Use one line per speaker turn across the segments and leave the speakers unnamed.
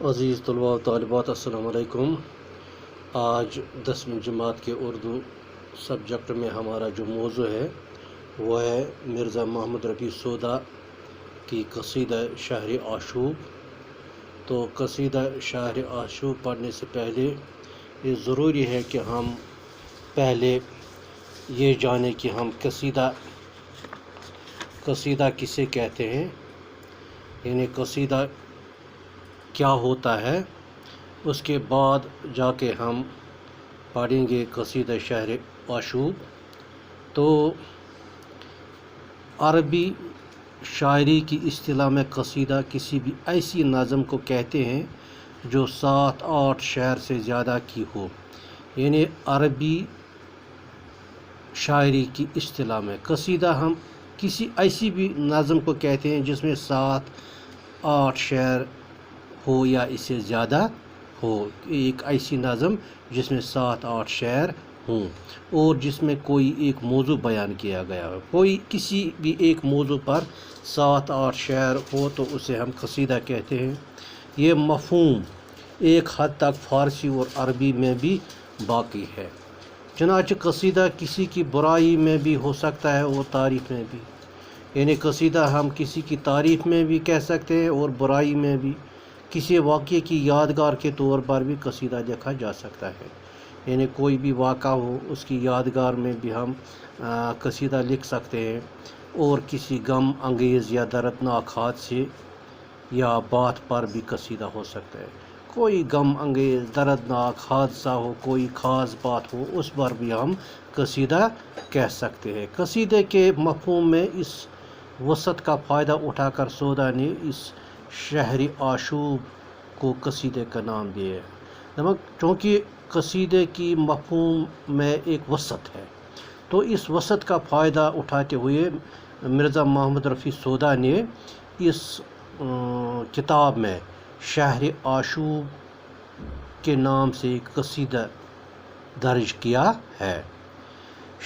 عزیز طلباء و طالبات السلام علیکم۔ آج 10ویں جماعت کے اردو سبجیکٹ میں ہمارا جو موضوع ہے وہ ہے مرزا محمد رفیع سودا کی قصیدہ شہر آشوب۔ تو قصیدہ شہر آشوب پڑھنے سے پہلے یہ ضروری ہے کہ ہم پہلے یہ جانیں کہ ہم قصیدہ کسے کہتے ہیں، یعنی قصیدہ کیا ہوتا ہے۔ اس کے بعد جا کے ہم پڑھیں گے قصیدہ شہر آشوب۔ تو عربی شاعری کی اصطلاح میں قصیدہ کسی بھی ایسی نظم کو کہتے ہیں جو 7-8 شعر سے زیادہ کی ہو، یعنی عربی شاعری کی اصطلاح میں قصیدہ ہم کسی ایسی بھی نظم کو کہتے ہیں جس میں 7-8 شعر ہو یا اس سے زیادہ ہو، ایک ایسی نظم جس میں 7-8 شعر ہوں اور جس میں کوئی ایک موضوع بیان کیا گیا ہو، کوئی کسی بھی ایک موضوع پر 7-8 شعر ہو تو اسے ہم قصیدہ کہتے ہیں۔ یہ مفہوم ایک حد تک فارسی اور عربی میں بھی باقی ہے۔ چنانچہ قصیدہ کسی کی برائی میں بھی ہو سکتا ہے اور تعریف میں بھی، یعنی قصیدہ ہم کسی کی تعریف میں بھی کہہ سکتے ہیں اور برائی میں بھی۔ کسی واقعے کی یادگار کے طور پر بھی قصیدہ لکھا جا سکتا ہے، یعنی کوئی بھی واقعہ ہو اس کی یادگار میں بھی ہم قصیدہ لکھ سکتے ہیں، اور کسی غم انگیز یا دردناک حادثے یا بات پر بھی قصیدہ ہو سکتا ہے۔ کوئی غم انگیز دردناک حادثہ ہو، کوئی خاص بات ہو، اس پر بھی ہم قصیدہ کہہ سکتے ہیں۔ قصیدے کے مفہوم میں اس وسعت کا فائدہ اٹھا کر سودا نے اس شہر آشوب کو قصیدے کا نام دیا ہے۔ چونکہ قصیدے کی مفہوم میں ایک وسعت ہے، تو اس وسعت کا فائدہ اٹھاتے ہوئے مرزا محمد رفیع سودا نے اس کتاب میں شہر آشوب کے نام سے ایک قصیدہ درج کیا ہے۔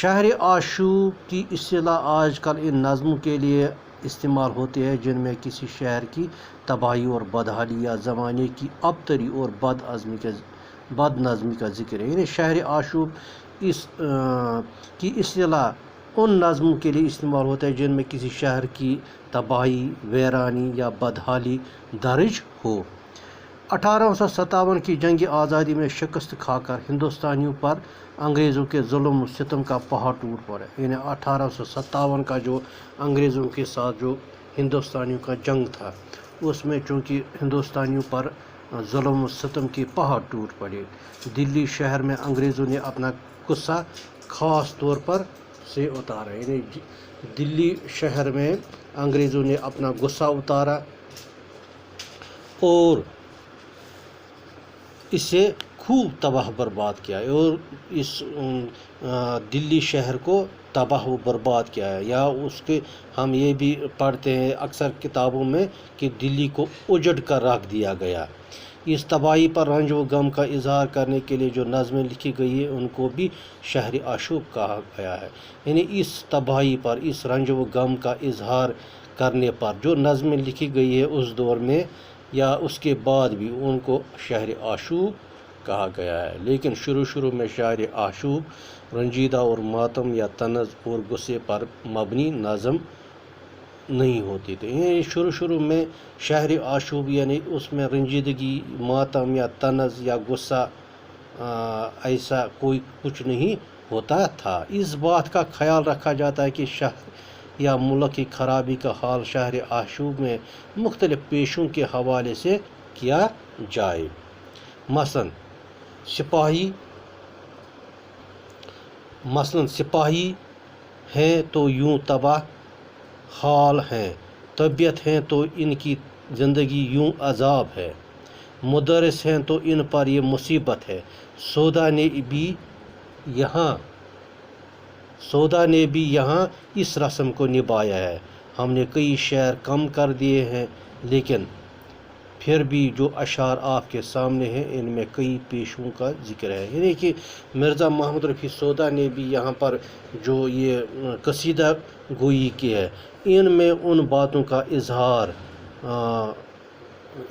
شہر آشوب کی اصطلاح آج کل ان نظموں کے لیے استعمال ہوتی ہے جن میں کسی شہر کی تباہی اور بدحالی یا زمانے کی ابتری اور بد نظمی کا ذکر ہے۔ یعنی شہر آشوب کی اصطلاح ان نظموں کے لیے استعمال ہوتا ہے جن میں کسی شہر کی تباہی، ویرانی یا بدحالی درج ہو۔ 1857 کی جنگ آزادی میں شکست کھا کر ہندوستانیوں پر انگریزوں کے ظلم و ستم کا پہاڑ ٹوٹ پڑا، یعنی 1857 کا جو انگریزوں کے ساتھ جو ہندوستانیوں کا جنگ تھا، اس میں چونکہ ہندوستانیوں پر ظلم و ستم کے پہاڑ ٹوٹ پڑے، دلی شہر میں انگریزوں نے اپنا غصہ خاص طور پر سے اتارا، یعنی دلی شہر میں انگریزوں نے اپنا غصہ اتارا اور اسے خوب تباہ برباد کیا، اور اس دلی شہر کو تباہ و برباد کیا ہے۔ یا اس کے ہم یہ بھی پڑھتے ہیں اکثر کتابوں میں کہ دلی کو اجڑ کر رکھ دیا گیا۔ اس تباہی پر رنج و غم کا اظہار کرنے کے لیے جو نظمیں لکھی گئی ہیں ان کو بھی شہر آشوب کہا گیا ہے، یعنی اس تباہی پر، اس رنج و غم کا اظہار کرنے پر جو نظمیں لکھی گئی ہے اس دور میں یا اس کے بعد بھی ان کو شہر آشوب کہا گیا ہے۔ لیکن شروع میں شہر آشوب رنجیدہ اور ماتم یا طنز اور غصے پر مبنی نظم نہیں ہوتی تھی، یعنی شروع میں شہر آشوب یعنی اس میں رنجیدگی، ماتم یا طنز یا غصہ ایسا کوئی کچھ نہیں ہوتا تھا۔ اس بات کا خیال رکھا جاتا ہے کہ شہر یا ملک کی خرابی کا حال شہر آشوب میں مختلف پیشوں کے حوالے سے کیا جائے۔ مثلاً سپاہی ہیں تو یوں تباہ حال ہیں، طبیعت ہیں تو ان کی زندگی یوں عذاب ہے، مدرس ہیں تو ان پر یہ مصیبت ہے۔ سودا نے بھی یہاں اس رسم کو نبھایا ہے۔ ہم نے کئی شعر کم کر دیے ہیں، لیکن پھر بھی جو اشعار آپ کے سامنے ہیں ان میں کئی پیشوں کا ذکر ہے۔ یعنی کہ مرزا محمد رفیع سودا نے بھی یہاں پر جو یہ قصیدہ گوئی کی ہے، ان میں ان باتوں کا اظہار